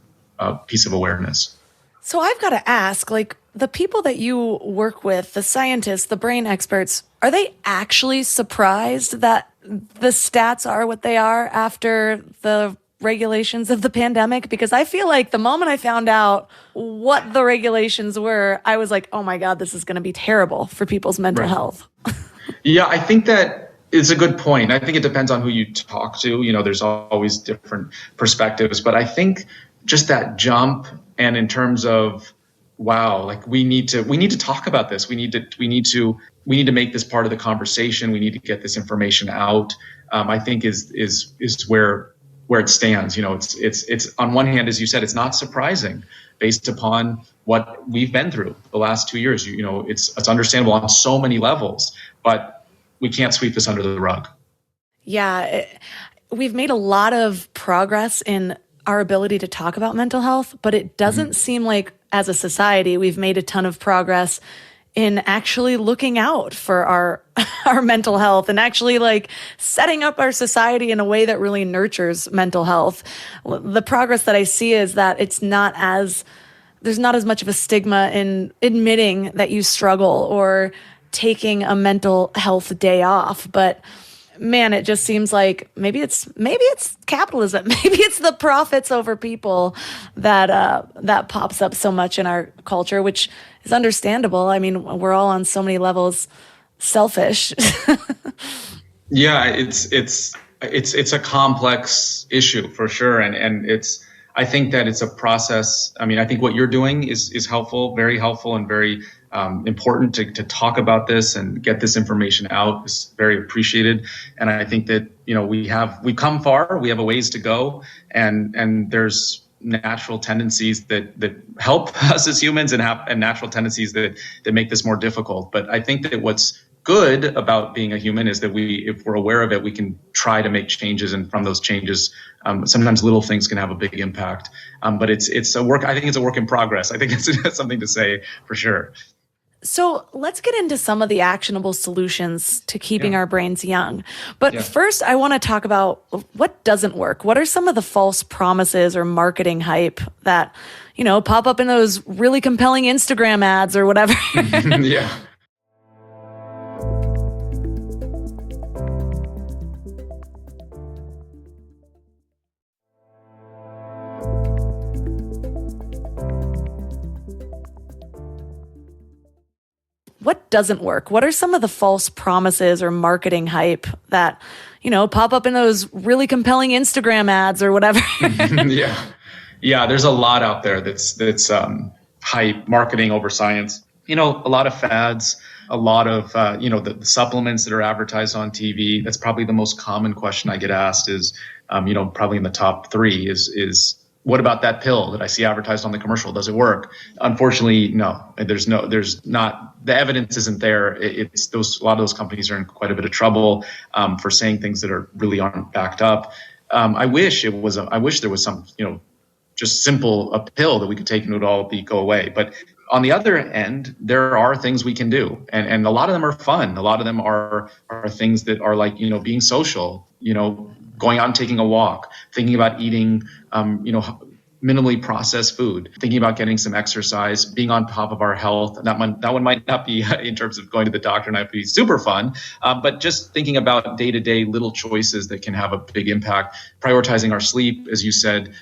piece of awareness. So I've got to ask, the people that you work with, the scientists, the brain experts, are they actually surprised that the stats are what they are after the regulations of the pandemic? Because I feel like the moment I found out what the regulations were, I was like, oh my God, this is going to be terrible for people's mental health. Yeah, I think that it's a good point. I think it depends on who you talk to. There's always different perspectives, but I think just that jump, and in terms of, wow, we need to talk about this. We need to make this part of the conversation. We need to get this information out. I think is where it stands. It's on one hand, as you said, it's not surprising based upon what we've been through the last 2 years. It's understandable on so many levels, but we can't sweep this under the rug. Yeah, we've made a lot of progress in our ability to talk about mental health, but it doesn't seem like as a society we've made a ton of progress in actually looking out for our mental health and actually setting up our society in a way that really nurtures mental health. The progress that I see is that there's not as much of a stigma in admitting that you struggle or taking a mental health day off. But man, it just seems like maybe it's capitalism. Maybe it's the profits over people that pops up so much in our culture, which is understandable. I mean, we're all on so many levels selfish. Yeah, it's a complex issue for sure, and I think that it's a process. I mean, I think what you're doing is helpful, very helpful, and very important to talk about this and get this information out. Is very appreciated. And I think that, we've come far, we have a ways to go, and there's natural tendencies that help us as humans and natural tendencies that make this more difficult. But I think that what's good about being a human is that if we're aware of it, we can try to make changes, and from those changes, sometimes little things can have a big impact. But it's a work. I think it's a work in progress. I think it's something to say for sure. So let's get into some of the actionable solutions to keeping our brains young. But first, I want to talk about what doesn't work. What are some of the false promises or marketing hype that, pop up in those really compelling Instagram ads or whatever? Yeah. What doesn't work? What are some of the false promises or marketing hype that, pop up in those really compelling Instagram ads or whatever? Yeah. There's a lot out there that's hype, marketing over science. A lot of fads, a lot of, the supplements that are advertised on TV. That's probably the most common question I get asked is, probably in the top three is what about that pill that I see advertised on the commercial? Does it work? Unfortunately, no. There's not, the evidence isn't there. A lot of those companies are in quite a bit of trouble for saying things that really aren't backed up. I wish there was some, just simple a pill that we could take and it would all go away. But on the other end, there are things we can do, and a lot of them are fun. A lot of them are things that are like, being social, going out and taking a walk, thinking about eating, minimally processed food, thinking about getting some exercise, being on top of our health. That one might not be in terms of going to the doctor, not be super fun, but just thinking about day-to-day little choices that can have a big impact. Prioritizing our sleep, as you said,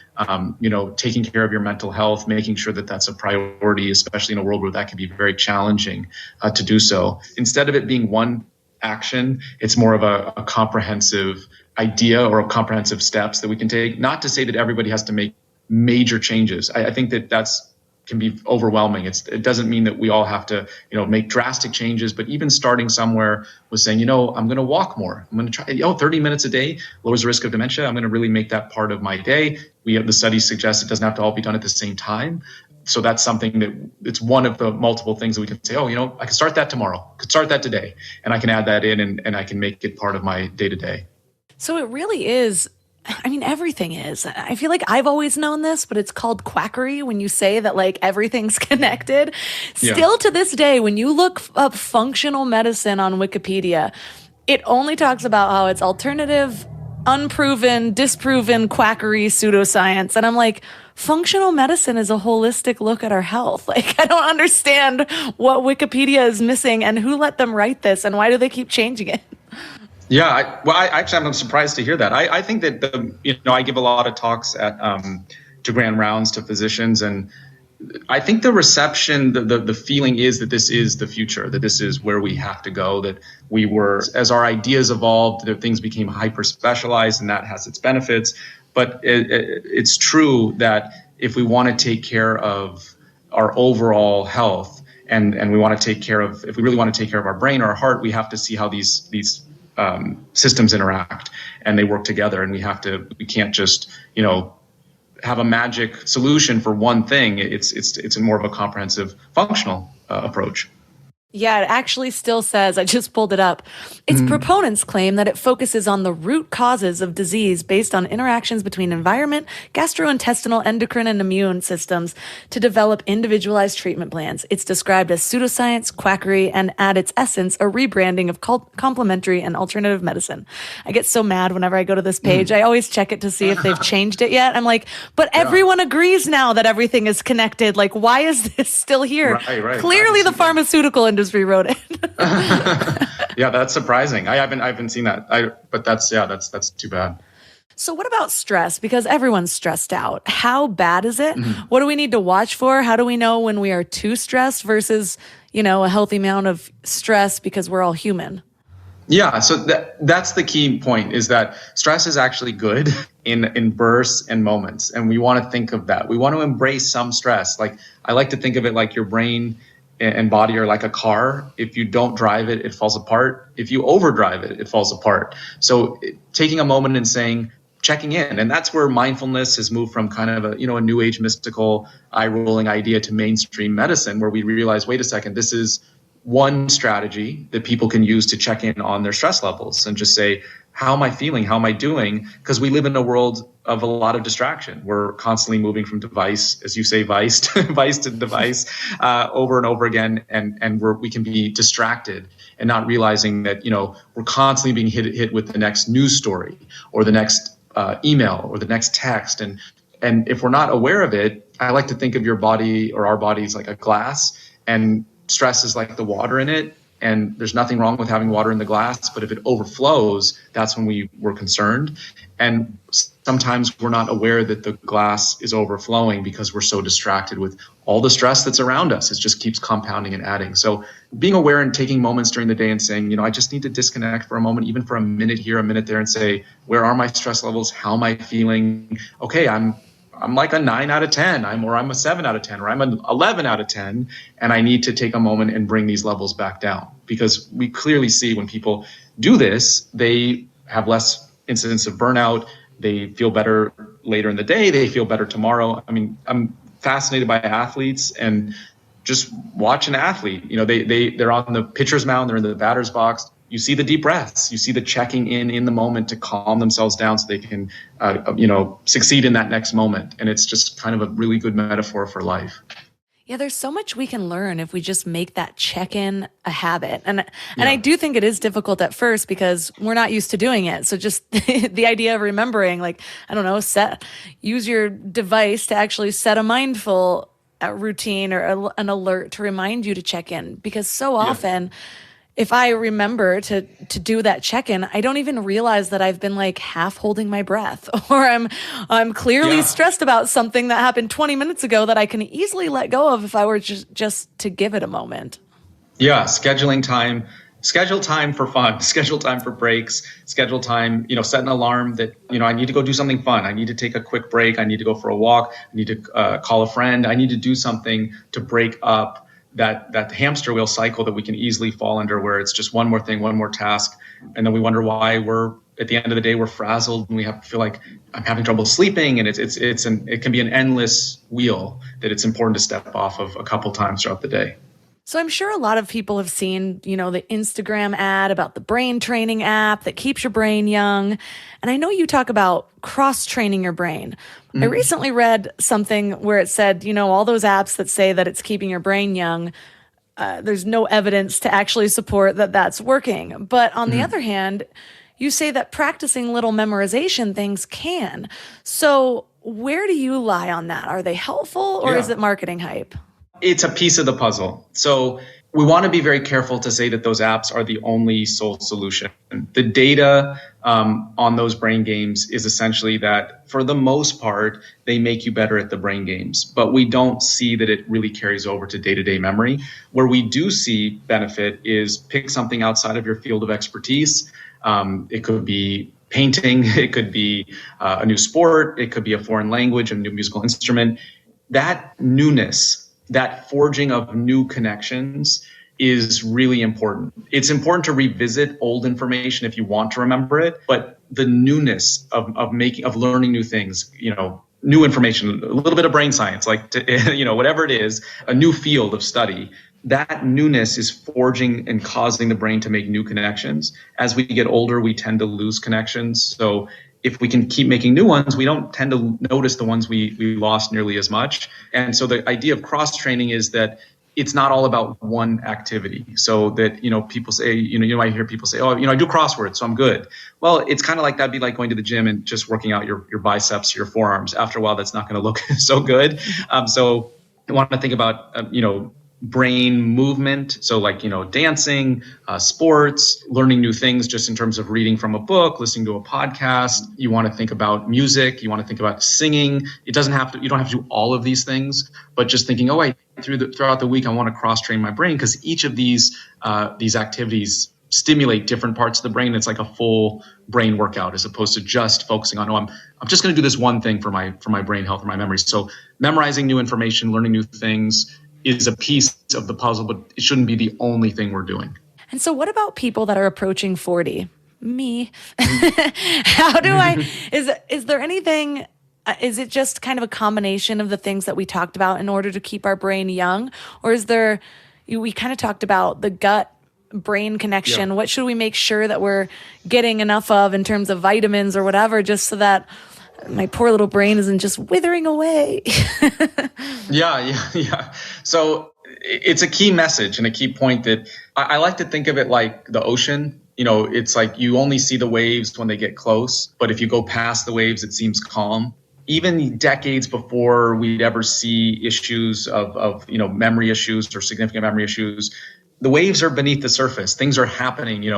taking care of your mental health, making sure that that's a priority, especially in a world where that can be very challenging to do so. Instead of it being one action, it's more of a comprehensive idea or comprehensive steps that we can take. Not to say that everybody has to make major changes. I think that can be overwhelming. It doesn't mean that we all have to, make drastic changes, but even starting somewhere with saying, I'm going to walk more. I'm going to try, 30 minutes a day lowers the risk of dementia. I'm going to really make that part of my day. The studies suggest it doesn't have to all be done at the same time. So that's something that it's one of the multiple things that we can say, I can start that tomorrow. I could start that today. And I can add that in and I can make it part of my day to day. So it really is. Everything is. I feel like I've always known this, but it's called quackery when you say that like everything's connected. Yeah. Still to this day, when you look up functional medicine on Wikipedia, it only talks about how it's alternative, unproven, disproven quackery pseudoscience. And I'm like, functional medicine is a holistic look at our health. Like, I don't understand what Wikipedia is missing and who let them write this and why do they keep changing it? Yeah, I'm surprised to hear that. I think that I give a lot of talks to grand rounds to physicians, and I think the reception, the feeling is that this is the future, that this is where we have to go. That as our ideas evolved, that things became hyper specialized, and that has its benefits. But it's true that if we want to take care of our overall health, and we want to if we really want to take care of our brain or our heart, we have to see how these systems interact and they work together, and we can't just have a magic solution for one thing. It's more of a comprehensive functional approach. Yeah, it actually still says, I just pulled it up. Its proponents claim that it focuses on the root causes of disease based on interactions between environment, gastrointestinal, endocrine, and immune systems to develop individualized treatment plans. It's described as pseudoscience, quackery, and at its essence, a rebranding of complementary and alternative medicine. I get so mad whenever I go to this page. I always check it to see if they've changed it yet. I'm like, but everyone agrees now that everything is connected. Like, why is this still here? Right. Clearly the pharmaceutical industry wrote it. Yeah, that's surprising. I haven't seen that. But that's too bad. So what about stress? Because everyone's stressed out. How bad is it? What do we need to watch for? How do we know when we are too stressed versus, a healthy amount of stress because we're all human? Yeah, so that's the key point, is that stress is actually good in bursts and moments. And we want to think of that. We want to embrace some stress. Like, I like to think of it like your brain and body are like a car. If you don't drive it, it falls apart. If you overdrive it, it falls apart. So taking a moment and checking in, and that's where mindfulness has moved from kind of a new age mystical eye-rolling idea to mainstream medicine, where we realize, wait a second, this is one strategy that people can use to check in on their stress levels and just say, how am I feeling? How am I doing? Because we live in a world of a lot of distraction. We're constantly moving from device, as you say, vice to device over and over again. And we can be distracted and not realizing that, we're constantly being hit with the next news story or the next email or the next text. And if we're not aware of it, I like to think of your body or our bodies like a glass, and stress is like the water in it. And there's nothing wrong with having water in the glass, but if it overflows, that's when we're concerned. And sometimes we're not aware that the glass is overflowing because we're so distracted with all the stress that's around us. It just keeps compounding and adding. So being aware and taking moments during the day and saying, I just need to disconnect for a moment, even for a minute here, a minute there, and say, where are my stress levels? How am I feeling? Okay, I'm I'm like a 9 out of 10, I'm a 7 out of 10, or I'm an 11 out of 10, and I need to take a moment and bring these levels back down. Because we clearly see when people do this, they have less incidence of burnout, they feel better later in the day, they feel better tomorrow. I mean, I'm fascinated by athletes, and just watch an athlete. You know, they're on the pitcher's mound, they're in the batter's box. You see the deep breaths, you see the checking in the moment to calm themselves down so they can, succeed in that next moment. And it's just kind of a really good metaphor for life. Yeah, there's so much we can learn if we just make that check-in a habit. And I do think it is difficult at first because we're not used to doing it. So just the idea of remembering, like, I don't know, use your device to actually set a mindful routine or an alert to remind you to check in. Because so often, if I remember to do that check-in, I don't even realize that I've been like half holding my breath, or I'm clearly stressed about something that happened 20 minutes ago that I can easily let go of if I were just to give it a moment. Yeah, scheduling time. Schedule time for fun, schedule time for breaks, schedule time, set an alarm that, I need to go do something fun. I need to take a quick break. I need to go for a walk. I need to call a friend. I need to do something to break up that hamster wheel cycle that we can easily fall under, where it's just one more thing, one more task. And then we wonder why at the end of the day, we're frazzled and we feel like I'm having trouble sleeping. And it can be an endless wheel that it's important to step off of a couple times throughout the day. So I'm sure a lot of people have seen, the Instagram ad about the brain training app that keeps your brain young. And I know you talk about cross-training your brain. I recently read something where it said, all those apps that say that it's keeping your brain young, there's no evidence to actually support that that's working. But on the other hand, you say that practicing little memorization things can. So where do you lie on that? Are they helpful, or is it marketing hype? It's a piece of the puzzle. So we want to be very careful to say that those apps are the only sole solution. The data on those brain games is essentially that, for the most part, they make you better at the brain games. But we don't see that it really carries over to day-to-day memory. Where we do see benefit is pick something outside of your field of expertise. It could be painting. It could be a new sport. It could be a foreign language, a new musical instrument. That newness, that forging of new connections is really important. It's important to revisit old information if you want to remember it, but the newness of learning new things, new information, a little bit of brain science, whatever it is, a new field of study, that newness is forging and causing the brain to make new connections. As we get older, we tend to lose connections. So if we can keep making new ones, we don't tend to notice the ones we lost nearly as much. And so the idea of cross-training is that it's not all about one activity. So that, people say, you might hear people say, I do crosswords, so I'm good. Well, it's kind of like that'd be like going to the gym and just working out your biceps, your forearms. After a while, that's not going to look so good. So I want to think about, brain movement. So dancing, sports, learning new things just in terms of reading from a book, listening to a podcast. You want to think about music. You want to think about singing. You don't have to do all of these things, but just thinking, throughout the week, I want to cross-train my brain, because each of these activities stimulate different parts of the brain. It's like a full brain workout, as opposed to just focusing on, I'm just going to do this one thing for my brain health or my memory. So memorizing new information, learning new things is a piece of the puzzle, but it shouldn't be the only thing we're doing. And so what about people that are approaching 40? Me. How do is there anything, is it just kind of a combination of the things that we talked about in order to keep our brain young? Or we kind of talked about the gut brain connection. What should we make sure that we're getting enough of in terms of vitamins or whatever, just so that my poor little brain isn't just withering away? Yeah. So it's a key message and a key point that I like to think of it like the ocean. It's like you only see the waves when they get close, but if you go past the waves, it seems calm. Even decades before we'd ever see issues of memory issues or significant memory issues, the waves are beneath the surface. Things are happening,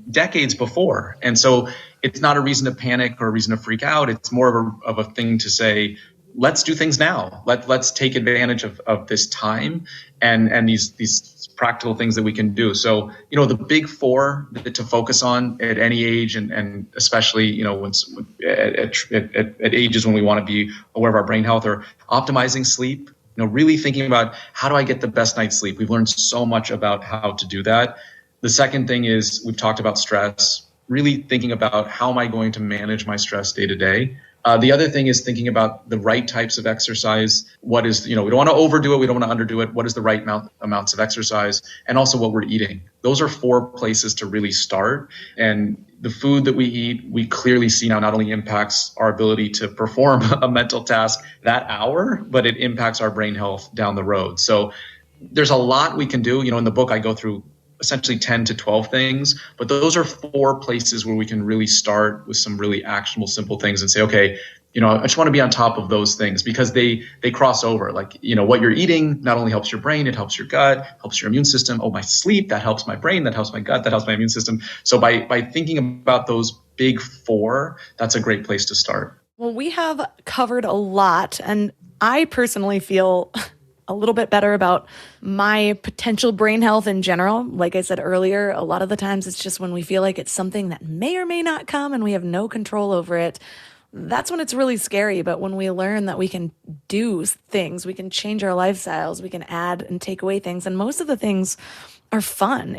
decades before. And so it's not a reason to panic or a reason to freak out. It's more of a thing to say, let's do things now. Let's take advantage of this time and these practical things that we can do. So, the big four to focus on at any age, and especially, at ages when we want to be aware of our brain health, are optimizing sleep, really thinking about how do I get the best night's sleep? We've learned so much about how to do that. The second thing is we've talked about stress, really thinking about how am I going to manage my stress day to day. The other thing is thinking about the right types of exercise. What is, we don't want to overdo it. We don't want to underdo it. What is the right amounts of exercise? And also what we're eating. Those are 4 places to really start. And the food that we eat, we clearly see now not only impacts our ability to perform a mental task that hour, but it impacts our brain health down the road. So there's a lot we can do. In the book, I go through essentially 10 to 12 things, but those are 4 places where we can really start with some really actionable, simple things and say, okay, I just want to be on top of those things because they cross over. Like, what you're eating not only helps your brain, it helps your gut, helps your immune system. Oh, my sleep, that helps my brain, that helps my gut, that helps my immune system. So by thinking about those big 4, that's a great place to start. Well, we have covered a lot, and I personally feel a little bit better about my potential brain health in general. Like I said earlier, a lot of the times it's just when we feel like it's something that may or may not come and we have no control over it. That's when it's really scary. But when we learn that we can do things, we can change our lifestyles, we can add and take away things. And most of the things are fun.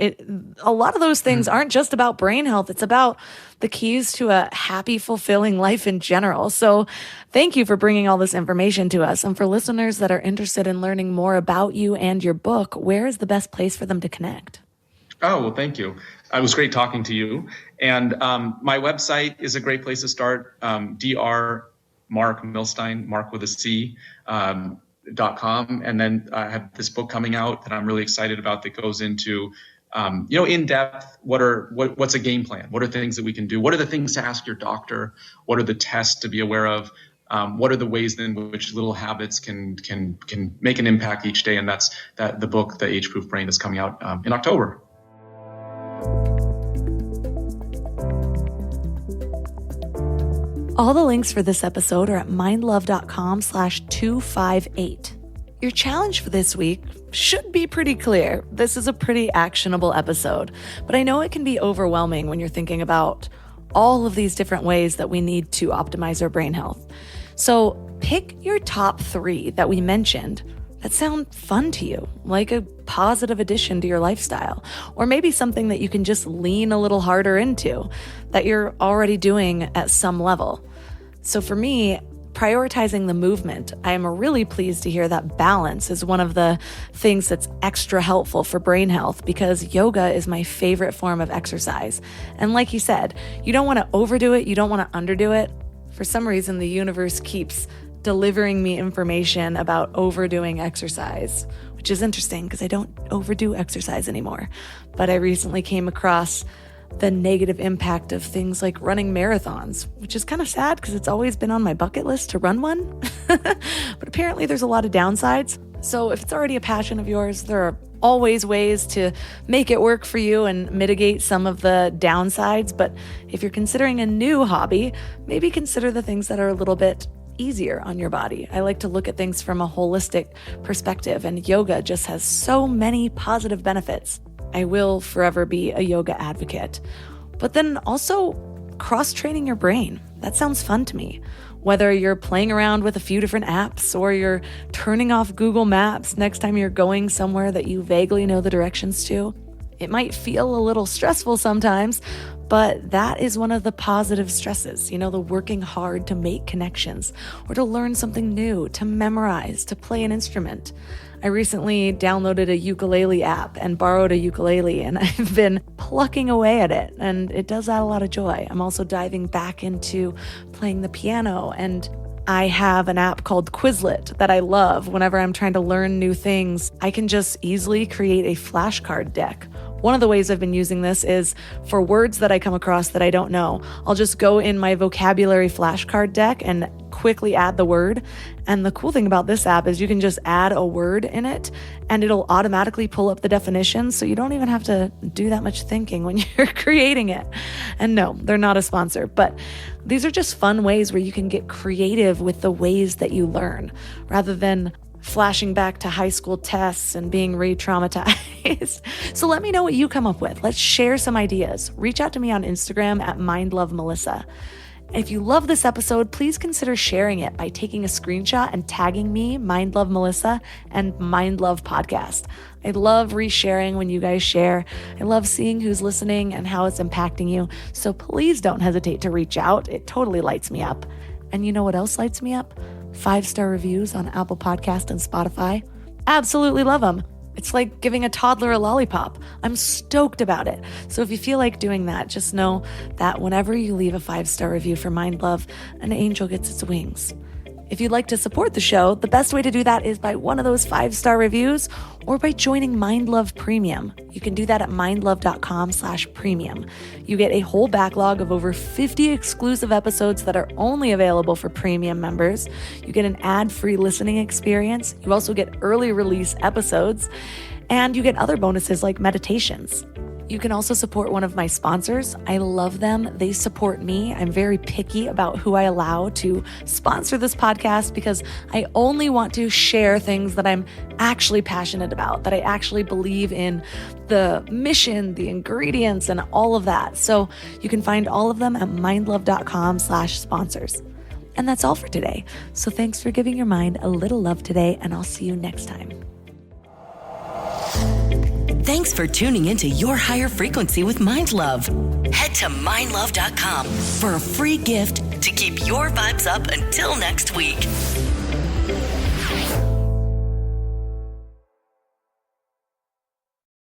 A lot of those things aren't just about brain health. It's about the keys to a happy, fulfilling life in general. So thank you for bringing all this information to us. And for listeners that are interested in learning more about you and your book, where is the best place for them to connect? Oh, well, thank you. It was great talking to you. And my website is a great place to start. Dr. Marc Milstein, Marc with a C. .com. And then I have this book coming out that I'm really excited about that goes into, in depth, what's a game plan? What are things that we can do? What are the things to ask your doctor? What are the tests to be aware of? What are the ways in which little habits can make an impact each day? And that's the book, The Age-Proof Brain, is coming out in October. All the links for this episode are at mindlove.com/258. Your challenge for this week should be pretty clear. This is a pretty actionable episode, but I know it can be overwhelming when you're thinking about all of these different ways that we need to optimize our brain health. So pick your top 3 that we mentioned that sound fun to you, like a positive addition to your lifestyle, or maybe something that you can just lean a little harder into that you're already doing at some level. So for me, prioritizing the movement, I am really pleased to hear that balance is one of the things that's extra helpful for brain health, because yoga is my favorite form of exercise. And like you said, you don't want to overdo it, you don't want to underdo it. For some reason, the universe keeps delivering me information about overdoing exercise, which is interesting because I don't overdo exercise anymore. But I recently came across the negative impact of things like running marathons, which is kind of sad because it's always been on my bucket list to run one. But apparently there's a lot of downsides. So if it's already a passion of yours, there are always ways to make it work for you and mitigate some of the downsides. But if you're considering a new hobby, maybe consider the things that are a little bit easier on your body. I like to look at things from a holistic perspective, and yoga just has so many positive benefits. I will forever be a yoga advocate. But then also cross-training your brain. That sounds fun to me. Whether you're playing around with a few different apps or you're turning off Google Maps next time you're going somewhere that you vaguely know the directions to. It might feel a little stressful sometimes, but that is one of the positive stresses, the working hard to make connections or to learn something new, to memorize, to play an instrument. I recently downloaded a ukulele app and borrowed a ukulele, and I've been plucking away at it, and it does add a lot of joy. I'm also diving back into playing the piano, and I have an app called Quizlet that I love. Whenever I'm trying to learn new things, I can just easily create a flashcard deck One of the ways I've been using this is for words that I come across that I don't know. I'll just go in my vocabulary flashcard deck and quickly add the word. And the cool thing about this app is you can just add a word in it and it'll automatically pull up the definition. So you don't even have to do that much thinking when you're creating it. And no, they're not a sponsor, but these are just fun ways where you can get creative with the ways that you learn rather than flashing back to high school tests and being re-traumatized. So let me know what you come up with. Let's share some ideas. Reach out to me on Instagram at mindlovemelissa. If you love this episode, please consider sharing it by taking a screenshot and tagging me, mindlovemelissa, and mindlove podcast. I love resharing when you guys share. I love seeing who's listening and how it's impacting you. So please don't hesitate to reach out. It totally lights me up. And you know what else lights me up? 5-star reviews on Apple Podcast and Spotify. Absolutely love them. It's like giving a toddler a lollipop. I'm stoked about it. So if you feel like doing that, just know that whenever you leave a 5-star review for Mind Love, an angel gets its wings. If you'd like to support the show, the best way to do that is by one of those 5-star reviews or by joining Mind Love Premium. You can do that at mindlove.com/premium. You get a whole backlog of over 50 exclusive episodes that are only available for premium members. You get an ad-free listening experience. You also get early release episodes, and you get other bonuses like meditations. You can also support one of my sponsors. I love them. They support me. I'm very picky about who I allow to sponsor this podcast because I only want to share things that I'm actually passionate about, that I actually believe in the mission, the ingredients, and all of that. So you can find all of them at mindlove.com/sponsors. And that's all for today. So thanks for giving your mind a little love today, and I'll see you next time. Thanks for tuning into Your Higher Frequency with Mind Love. Head to mindlove.com for a free gift to keep your vibes up until next week.